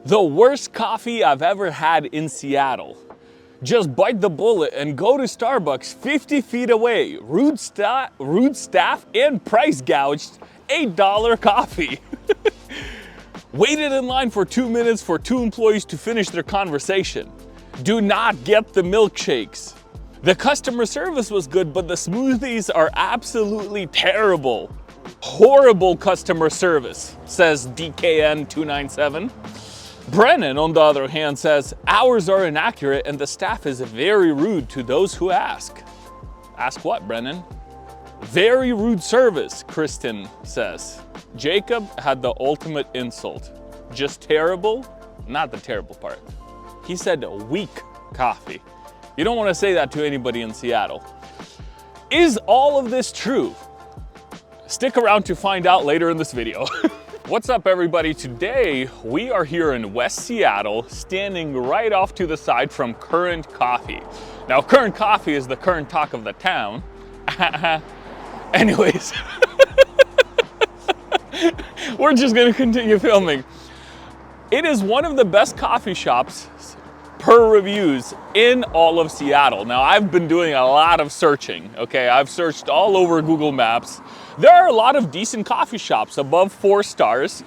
The worst coffee I've ever had in Seattle. Just bite the bullet and go to Starbucks 50 feet away. Rude staff and price gouged $8 coffee. Waited in line for 2 minutes for 2 employees to finish their conversation. Do not get the milkshakes. The customer service was good, but the smoothies are absolutely terrible. Horrible customer service, says DKN297. Brennan, on the other hand, says hours are inaccurate and the staff is very rude to those who ask. Ask what, Brennan? Very rude service, Kristen says. Jacob had the ultimate insult. Just terrible? Not the terrible part. He said weak coffee. You don't want to say that to anybody in Seattle. Is all of this true? Stick around to find out later in this video. What's up, everybody? Today we are here in West Seattle, standing right off to the side from Current Coffee. Now, Current Coffee is the current talk of the town. Anyways, we're just gonna continue filming. It is one of the best coffee shops per reviews in all of Seattle. Now, I've been doing a lot of searching, okay? I've searched all over Google Maps. There are a lot of decent coffee shops above 4 stars.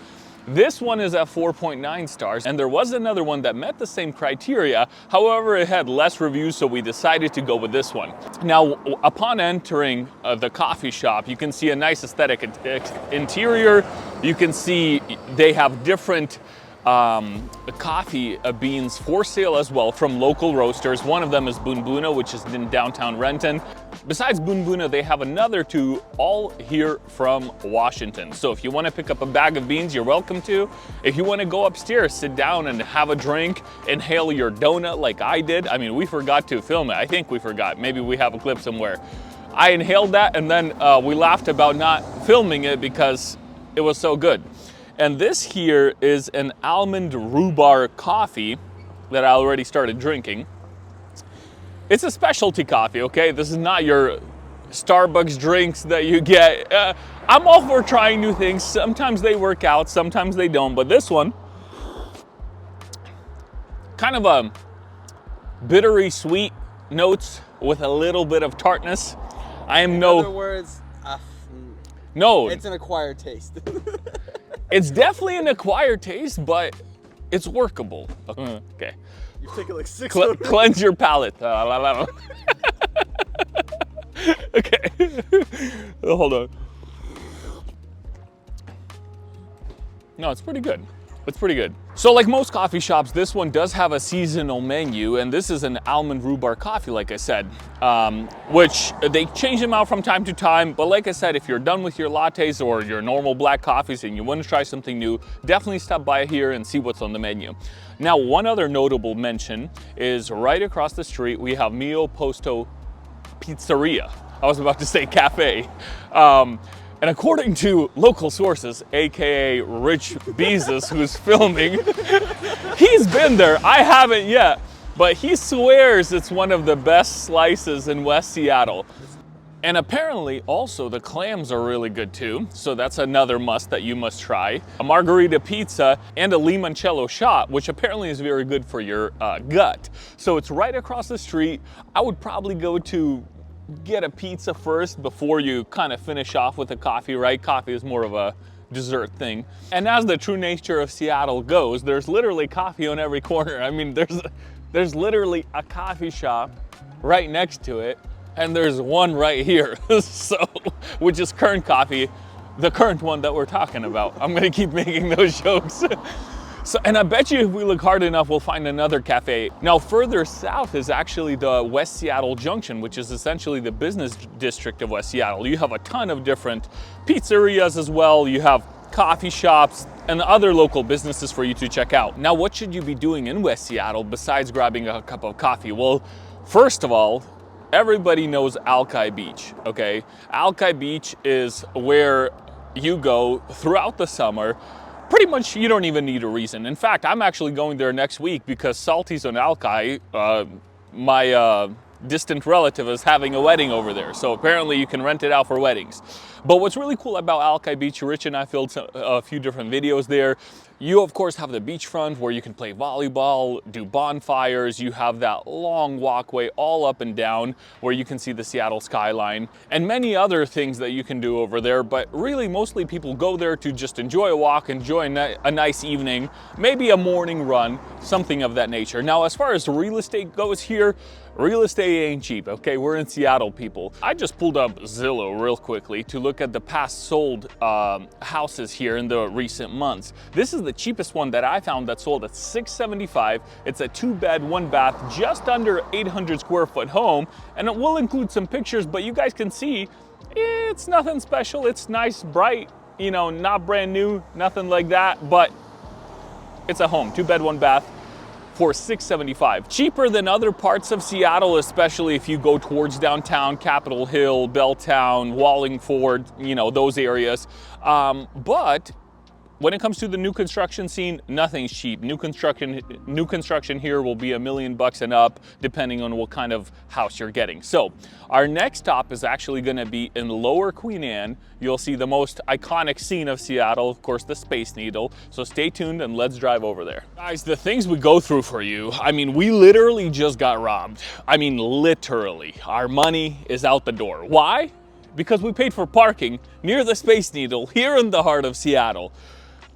This one is at 4.9 stars, and there was another one that met the same criteria. However, it had less reviews, so we decided to go with this one. Now, upon entering the coffee shop, you can see a nice aesthetic interior. You can see they have different coffee beans for sale as well from local roasters. One of them is Bunbuna, which is in downtown Renton. Besides Bunbuna, they have another 2 all here from Washington. So if you want to pick up a bag of beans, you're welcome to. If you want to go upstairs, sit down and have a drink, inhale your donut like I did. I mean, we forgot to film it. I think we forgot. Maybe we have a clip somewhere. I inhaled that and then we laughed about not filming it because it was so good. And this here is an almond rhubarb coffee that I already started drinking. It's a specialty coffee, okay? This is not your Starbucks drinks that you get. I'm all for trying new things. Sometimes they work out, sometimes they don't. But this one, kind of a bittery sweet notes with a little bit of tartness. I am In no... other words, no. It's an acquired taste. It's definitely an acquired taste, but it's workable. Okay. You take it like 6 Cleanse your palate. Okay. Hold on. No, it's pretty good. It's pretty good. So like most coffee shops, this one does have a seasonal menu, and this is an almond rhubarb coffee, like I said, which they change them out from time to time. But like I said, if you're done with your lattes or your normal black coffees and you want to try something new, definitely stop by here and see what's on the menu. Now, one other notable mention is right across the street, we have Mio Posto Pizzeria. I was about to say cafe. And according to local sources, AKA Rich Bezos, who's filming, he's been there. I haven't yet, but he swears it's one of the best slices in West Seattle. And apparently also the clams are really good too. So that's another must that you must try. A margarita pizza and a limoncello shot, which apparently is very good for your gut. So it's right across the street. I would probably go to get a pizza first before you kind of finish off with a coffee, right? Coffee is more of a dessert thing. And as the true nature of Seattle goes, there's literally coffee on every corner. I mean, there's literally a coffee shop right next to it, and there's one right here. So, which is Current Coffee, the current one that we're talking about. I'm gonna keep making those jokes. So, and I bet you if we look hard enough, we'll find another cafe. Now, further south is actually the West Seattle Junction, which is essentially the business district of West Seattle. You have a ton of different pizzerias as well. You have coffee shops and other local businesses for you to check out. Now, what should you be doing in West Seattle besides grabbing a cup of coffee? Well, first of all, everybody knows Alki Beach, okay? Alki Beach is where you go throughout the summer. Pretty much, you don't even need a reason. In fact, I'm actually going there next week because Salty's on Alki, my distant relative is having a wedding over there. So apparently you can rent it out for weddings. But what's really cool about Alki Beach, Rich and I filmed a few different videos there. You of course have the beachfront where you can play volleyball, do bonfires. You have that long walkway all up and down where you can see the Seattle skyline and many other things that you can do over there. But really mostly people go there to just enjoy a walk, enjoy a nice evening, maybe a morning run, something of that nature. Now, as far as real estate goes here, real estate ain't cheap, okay? We're in Seattle, people. I just pulled up Zillow real quickly to look at the past sold houses here in the recent months. This is the cheapest one that I found that sold at $675. It's a 2-bed, 1-bath, just under 800 square foot home, and it will include some pictures, but you guys can see it's nothing special. It's nice, bright, you know, not brand new, nothing like that, but it's a home, 2-bed, 1-bath. For $675. Cheaper than other parts of Seattle, especially if you go towards downtown, Capitol Hill, Belltown, Wallingford, you know, those areas. But when it comes to the new construction scene, nothing's cheap. New construction here will be $1 million and up, depending on what kind of house you're getting. So our next stop is actually going to be in Lower Queen Anne. You'll see the most iconic scene of Seattle, of course, the Space Needle. So stay tuned and let's drive over there. Guys, the things we go through for you, I mean, we literally just got robbed. I mean, literally. Our money is out the door. Why? Because we paid for parking near the Space Needle here in the heart of Seattle.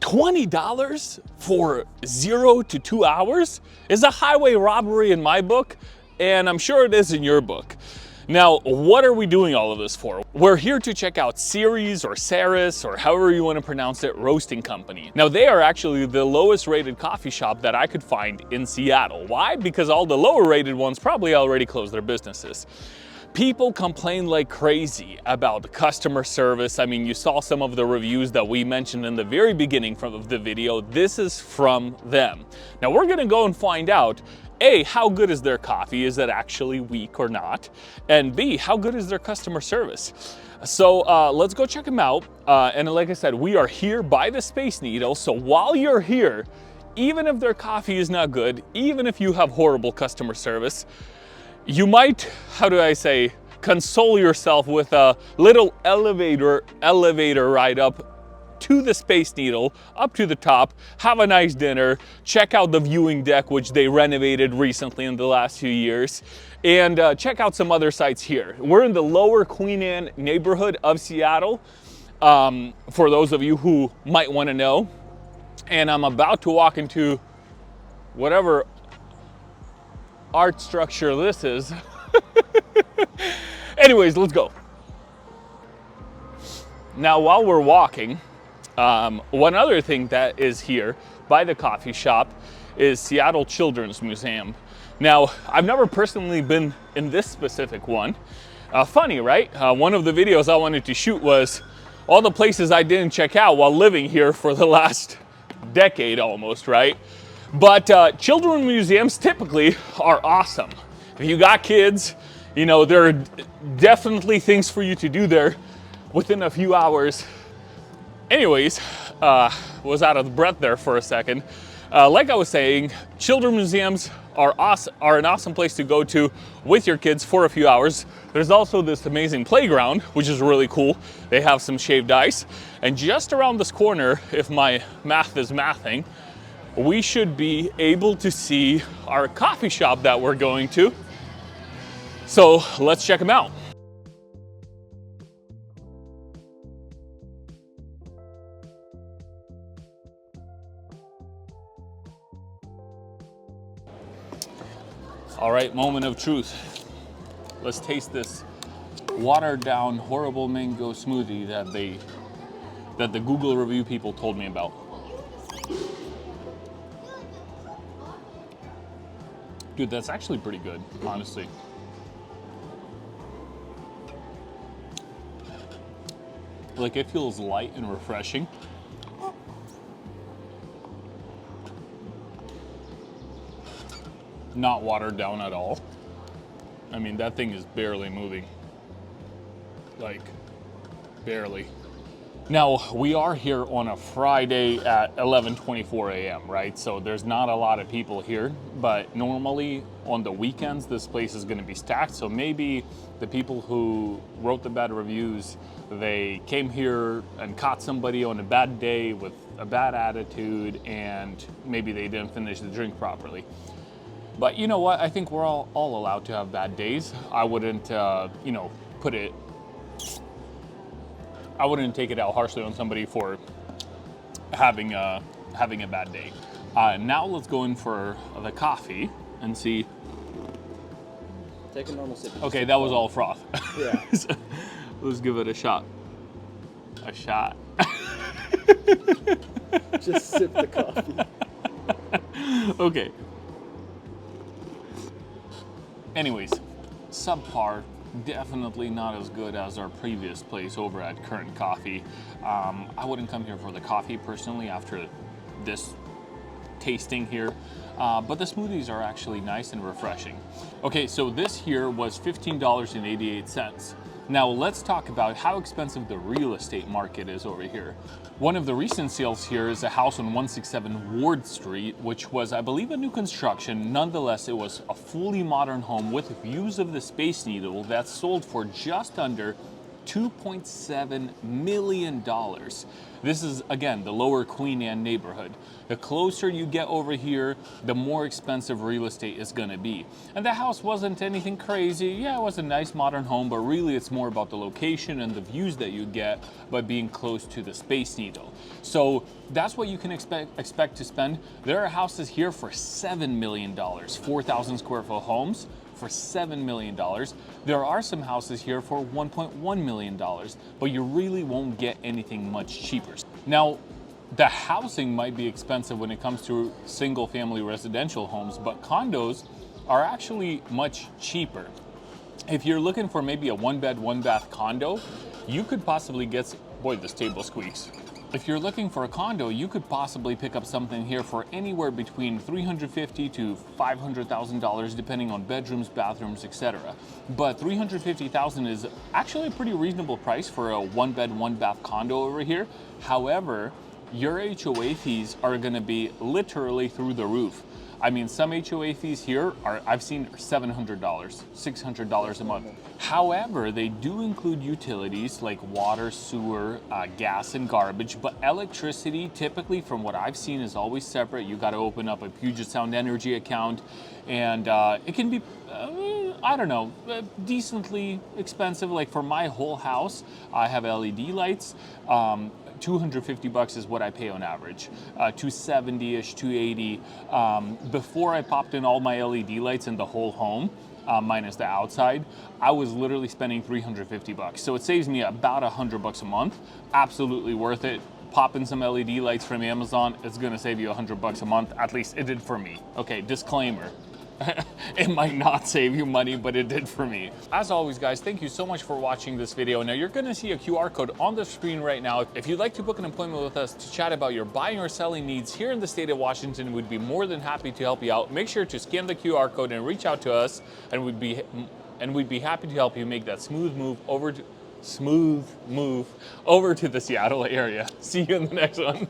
$20 for 0 to 2 hours is a highway robbery in my book, and I'm sure it is in your book. Now, what are we doing all of this for? We're here to check out Ceres or Ceres or however you want to pronounce it, roasting company. Now, they are actually the lowest rated coffee shop that I could find in Seattle. Why? Because all the lower rated ones probably already closed their businesses. People complain like crazy about the customer service. I mean, you saw some of the reviews that we mentioned in the very beginning of the video. This is from them. Now we're gonna go and find out, A, how good is their coffee? Is it actually weak or not? And B, how good is their customer service? So let's go check them out. And like I said, we are here by the Space Needle. So while you're here, even if their coffee is not good, even if you have horrible customer service, you might, how do I say, console yourself with a little elevator ride up to the Space Needle, up to the top, have a nice dinner, check out the viewing deck, which they renovated recently in the last few years, and check out some other sites here. We're in the Lower Queen Anne neighborhood of Seattle, for those of you who might want to know. And I'm about to walk into whatever art structure this is. Anyways, let's go. Now, while we're walking, one other thing that is here by the coffee shop is Seattle Children's Museum. Now, I've never personally been in this specific one. Funny, right? One of the videos I wanted to shoot was all the places I didn't check out while living here for the last decade almost, right? But children's museums typically are awesome. If you got kids, you know, there are definitely things for you to do there within a few hours. Anyways, was out of breath there for a second. Like I was saying, children's museums are an awesome place to go to with your kids for a few hours. There's also this amazing playground, which is really cool. They have some shaved ice. And just around this corner, if my math is mathing, we should be able to see our coffee shop that we're going to. So let's check them out. All right, moment of truth. Let's taste this watered down, horrible mango smoothie that the Google review people told me about. Dude, that's actually pretty good, honestly. Like, it feels light and refreshing. Not watered down at all. I mean, that thing is barely moving. Like, barely. Now, we are here on a Friday at 11:24 a.m., right? So there's not a lot of people here, but normally on the weekends, this place is gonna be stacked. So maybe the people who wrote the bad reviews, they came here and caught somebody on a bad day with a bad attitude and maybe they didn't finish the drink properly. But you know what? I think we're all allowed to have bad days. I wouldn't, you know, I wouldn't take it out harshly on somebody for having a bad day. Now let's go in for the coffee and see. Take a normal sip. Okay, that was all froth. Yeah. Let's give it a shot. A shot. Just sip the coffee. Okay. Anyways, subpar. Definitely not as good as our previous place over at Current Coffee. I wouldn't come here for the coffee personally after this tasting here, but the smoothies are actually nice and refreshing. Okay, so this here was $15.88. Now let's talk about how expensive the real estate market is over here. One of the recent sales here is a house on 167 Ward Street, which was, I believe, a new construction. Nonetheless, it was a fully modern home with views of the Space Needle that sold for just under $2.7 million. This is, again, the lower Queen Anne neighborhood. The closer you get over here, the more expensive real estate is gonna be. And the house wasn't anything crazy. Yeah, it was a nice modern home, but really it's more about the location and the views that you get by being close to the Space Needle. So that's what you can expect to spend. There are houses here for $7 million, 4,000 square foot homes for $7 million. There are some houses here for $1.1 million, but you really won't get anything much cheaper. Now, the housing might be expensive when it comes to single family residential homes, but condos are actually much cheaper. If you're looking for maybe a one bed, one bath condo, you could possibly get, boy, this table squeaks. If you're looking for a condo, you could possibly pick up something here for anywhere between $350,000 to $500,000, depending on bedrooms, bathrooms, etc. But $350,000 is actually a pretty reasonable price for a one bed, one bath condo over here. However, your HOA fees are going to be literally through the roof. I mean, some HOA fees here are, I've seen $700, $600 a month. However, they do include utilities like water, sewer, gas, and garbage, but electricity, typically from what I've seen, is always separate. You got to open up a Puget Sound Energy account, and it can be, I don't know, decently expensive. Like for my whole house, I have LED lights. $250 is what I pay on average, 270-ish, 280. Before I popped in all my LED lights in the whole home, minus the outside, I was literally spending $350. So it saves me about $100 a month. Absolutely worth it. Pop in some LED lights from Amazon, it's gonna save you $100 a month. At least it did for me. Okay, disclaimer. It might not save you money, but it did for me. As always, guys, thank you so much for watching this video. Now, you're gonna see a QR code on the screen right now. If you'd like to book an appointment with us to chat about your buying or selling needs here in the state of Washington, we'd be more than happy to help you out. Make sure to scan the QR code and reach out to us, and we'd be happy to help you make that smooth move over to the Seattle area. See you in the next one.